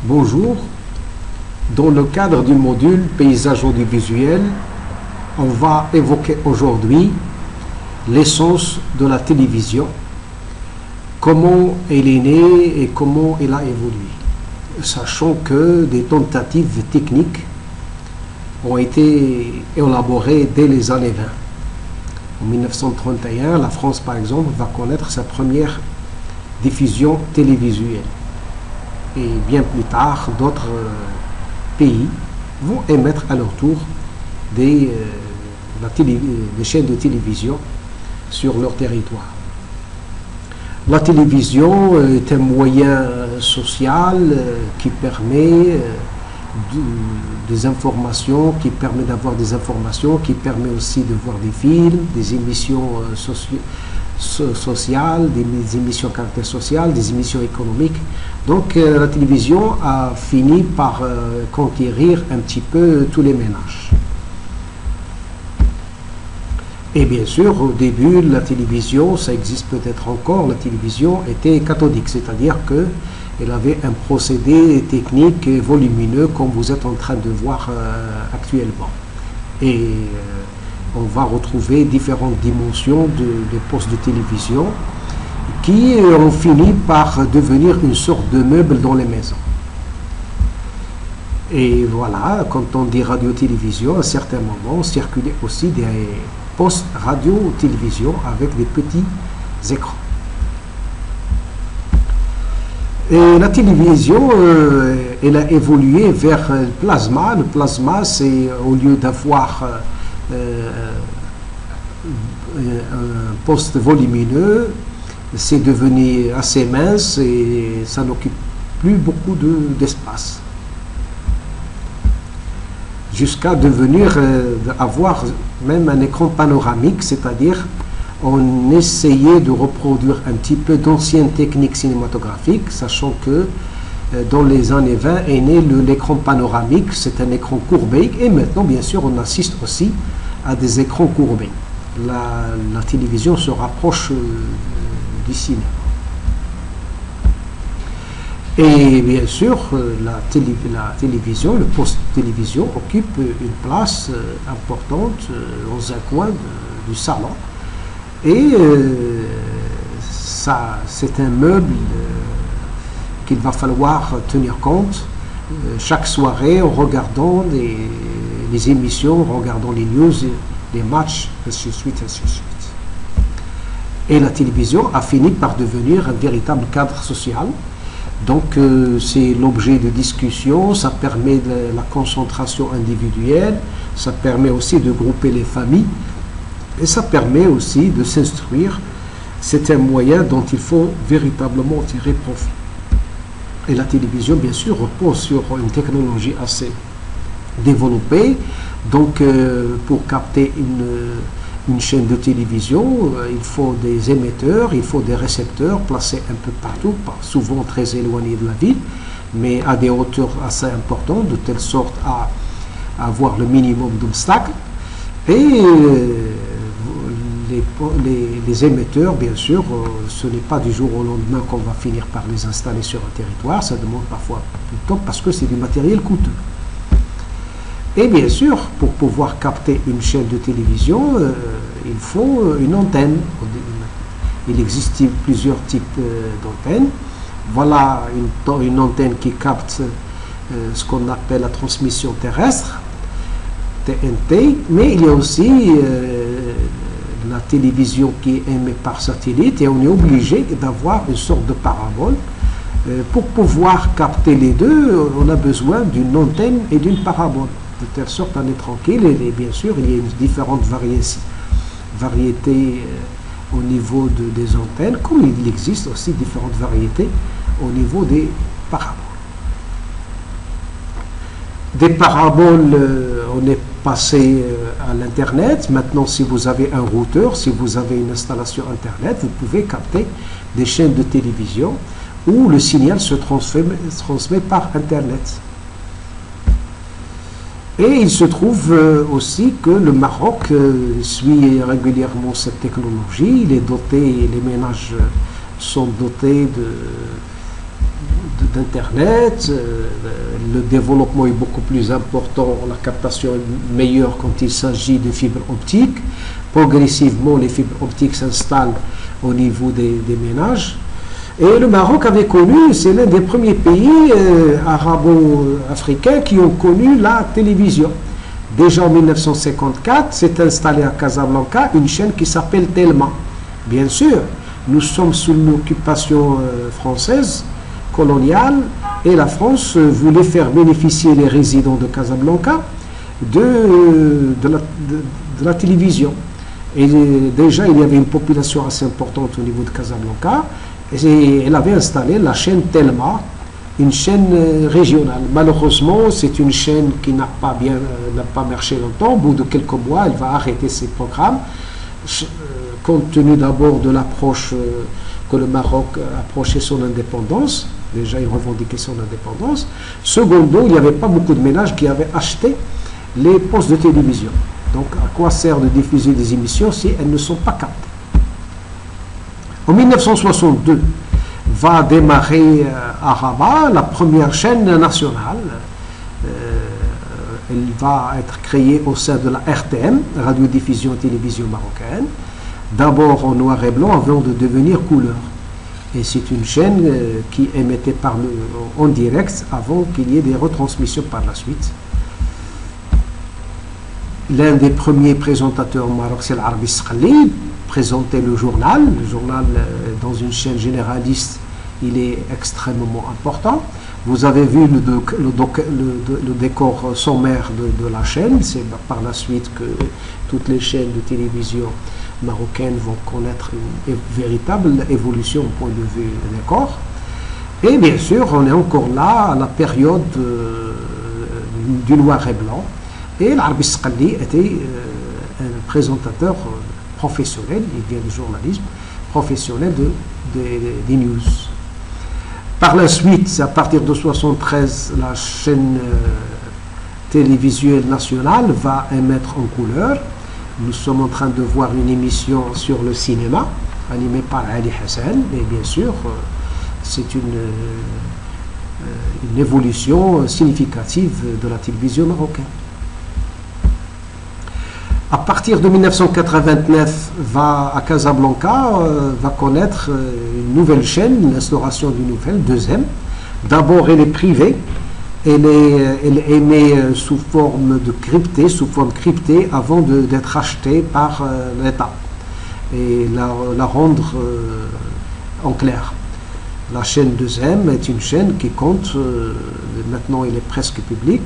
Bonjour, dans le cadre du module paysage audiovisuel, on va évoquer aujourd'hui l'essence de la télévision, comment elle est née et comment elle a évolué, sachant que des tentatives techniques ont été élaborées dès les années 20. En 1931, la France par exemple va connaître sa première diffusion télévisuelle. Et bien plus tard, d'autres pays vont émettre à leur tour des chaînes de télévision sur leur territoire. La télévision est un moyen social qui permet des informations, qui permet d'avoir des informations, qui permet aussi de voir des films, des émissions sociales, des émissions à caractère social, des émissions économiques. Donc la télévision a fini par conquérir un petit peu tous les ménages. Et bien sûr, au début, la télévision, ça existe peut-être encore, la télévision était cathodique, c'est-à-dire qu'elle avait un procédé technique et volumineux comme vous êtes en train de voir actuellement. Et on va retrouver différentes dimensions de postes de télévision qui ont fini par devenir une sorte de meuble dans les maisons. Et voilà, quand on dit radio-télévision, à certains moments, circulaient aussi des postes radio-télévision avec des petits écrans. Et la télévision, elle a évolué vers le plasma. Le plasma, c'est au lieu d'avoir un poste volumineux, c'est devenu assez mince et ça n'occupe plus beaucoup d'espace. Jusqu'à devenir, avoir même un écran panoramique, c'est-à-dire on essayait de reproduire un petit peu d'anciennes techniques cinématographiques, sachant que dans les années 20 est né l'écran panoramique, c'est un écran courbé, et maintenant bien sûr on assiste aussi à des écrans courbés. La télévision se rapproche du cinéma. Et bien sûr, la télévision, le poste télévision occupe une place importante dans un coin du salon. Et ça, c'est un meuble qu'il va falloir tenir compte chaque soirée en regardant les émissions, en regardant les news, les matchs, ainsi de suite, ainsi de suite. Et la télévision a fini par devenir un véritable cadre social. Donc c'est l'objet de discussion, ça permet de la concentration individuelle, ça permet aussi de grouper les familles et ça permet aussi de s'instruire. C'est un moyen dont il faut véritablement tirer profit. Et la télévision, bien sûr, repose sur une technologie assez développée. Donc pour capter une chaîne de télévision, il faut des émetteurs, il faut des récepteurs placés un peu partout, souvent très éloignés de la ville, mais à des hauteurs assez importantes, de telle sorte à avoir le minimum d'obstacles. Et les émetteurs, bien sûr, ce n'est pas du jour au lendemain qu'on va finir par les installer sur un territoire, ça demande parfois plus de temps parce que c'est du matériel coûteux. Et bien sûr, pour pouvoir capter une chaîne de télévision, il faut une antenne. Il existe plusieurs types d'antennes. Voilà une antenne qui capte ce qu'on appelle la transmission terrestre, TNT, mais il y a aussi la télévision qui est émise par satellite et on est obligé d'avoir une sorte de parabole. Pour pouvoir capter les deux, on a besoin d'une antenne et d'une parabole. De telle sorte on est tranquille et bien sûr il y a différentes variétés au niveau des antennes, comme il existe aussi différentes variétés au niveau des paraboles. Des paraboles, on est passé à l'internet. Maintenant, si vous avez un routeur, si vous avez une installation internet, vous pouvez capter des chaînes de télévision où le signal se transmet par internet. Et il se trouve aussi que le Maroc suit régulièrement cette technologie. Il est doté, les ménages sont dotés d'Internet, le développement est beaucoup plus important, la captation est meilleure quand il s'agit de fibres optiques. Progressivement, les fibres optiques s'installent au niveau des ménages. Et le Maroc avait connu, c'est l'un des premiers pays arabo-africains qui ont connu la télévision. Déjà en 1954, s'est installée à Casablanca une chaîne qui s'appelle Telma. Bien sûr, nous sommes sous l'occupation française, coloniale, et la France voulait faire bénéficier les résidents de Casablanca de la télévision. Et déjà, il y avait une population assez importante au niveau de Casablanca, et elle avait installé la chaîne Telma, une chaîne régionale. Malheureusement, c'est une chaîne qui n'a pas marché longtemps. Au bout de quelques mois, elle va arrêter ses programmes, compte tenu d'abord de l'approche que le Maroc approchait son indépendance. Déjà, il revendiquait son indépendance. Secondo, il n'y avait pas beaucoup de ménages qui avaient acheté les postes de télévision. Donc, à quoi sert de diffuser des émissions si elles ne sont pas captées? En 1962, va démarrer à Rabat la première chaîne nationale. Elle va être créée au sein de la RTM, Radiodiffusion Télévision Marocaine, d'abord en noir et blanc avant de devenir couleur. Et c'est une chaîne qui émettait en direct avant qu'il y ait des retransmissions par la suite. L'un des premiers présentateurs au Maroc, c'est l'Arbi Sqali, présentait le journal. Le journal, dans une chaîne généraliste, il est extrêmement important. Vous avez vu le décor sommaire de la chaîne. C'est par la suite que toutes les chaînes de télévision marocaines vont connaître une véritable évolution au point de vue décor. Et bien sûr, on est encore là à la période du noir et blanc. Et l'Arbi Sqali était un présentateur professionnel, il vient du journalisme, professionnel des news. Par la suite, à partir de 1973, la chaîne télévisuelle nationale va émettre en couleur. Nous sommes en train de voir une émission sur le cinéma, animée par Ali Hassan, et bien sûr, c'est une évolution significative de la télévision marocaine. À partir de 1989, à Casablanca, va connaître une nouvelle chaîne, l'instauration d'une nouvelle, deuxième. D'abord, elle est privée, elle émet sous forme cryptée, avant d'être achetée par l'État et la rendre en clair. La chaîne deuxième est une chaîne qui compte, maintenant elle est presque publique,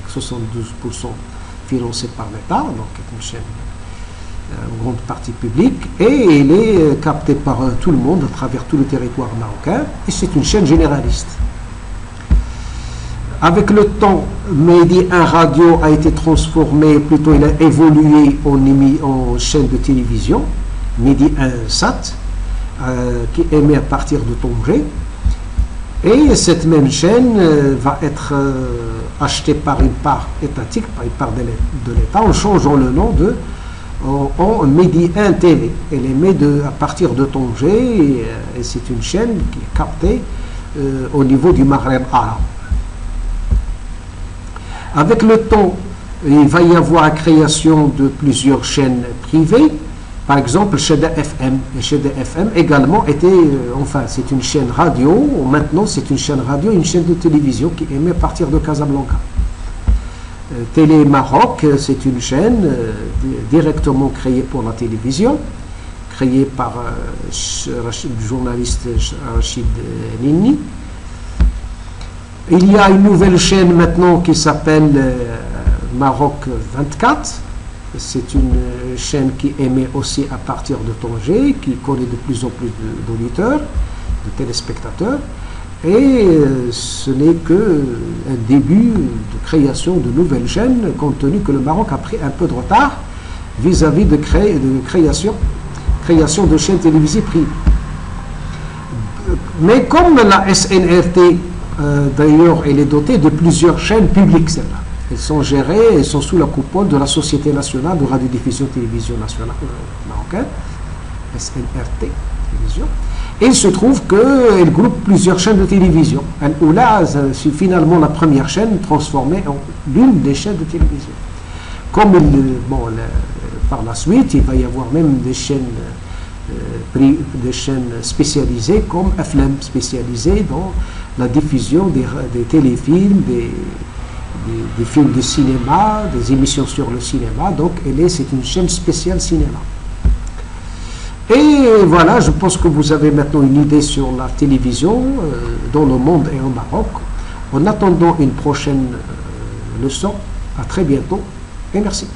72%. Financée par l'État, donc est une chaîne en grande partie publique, et elle est captée par tout le monde à travers tout le territoire marocain, et c'est une chaîne généraliste. Avec le temps, Medi 1 Radio a été transformé, plutôt il a évolué en chaîne de télévision, Medi 1 Sat, qui émet à partir de Tanger. Et cette même chaîne va être achetée par une part étatique, par une part de l'État, en changeant le nom en Medi 1 TV. Elle émet à partir de Tanger, et c'est une chaîne qui est captée au niveau du Maghreb arabe. Avec le temps, il va y avoir la création de plusieurs chaînes privées. Par exemple, Cheda FM. Et Cheda FM également était, c'est une chaîne radio. Maintenant, c'est une chaîne radio et une chaîne de télévision qui émet à partir de Casablanca. Télé Maroc, c'est une chaîne directement créée pour la télévision, créée par le journaliste Rachid Nini. Il y a une nouvelle chaîne maintenant qui s'appelle Maroc 24. C'est une chaîne qui émet aussi à partir de Tanger, qui connaît de plus en plus d'auditeurs, de téléspectateurs. Et ce n'est qu'un début de création de nouvelles chaînes, compte tenu que le Maroc a pris un peu de retard vis-à-vis de création de chaînes télévisées privées. Mais comme la SNRT, d'ailleurs, elle est dotée de plusieurs chaînes publiques, celle-là. Elles sont gérées, elles sont sous la coupole de la Société nationale de radiodiffusion télévision nationale marocaine, SNRT télévision. il se trouve qu'elle groupe plusieurs chaînes de télévision. Là, c'est finalement la première chaîne transformée en l'une des chaînes de télévision. Comme par la suite, il va y avoir même des chaînes spécialisées comme Aflam, spécialisées dans la diffusion des téléfilms, des films de cinéma, des émissions sur le cinéma. Donc, c'est une chaîne spéciale cinéma. Et voilà, je pense que vous avez maintenant une idée sur la télévision dans le monde et au Maroc. En attendant une prochaine leçon, à très bientôt et merci.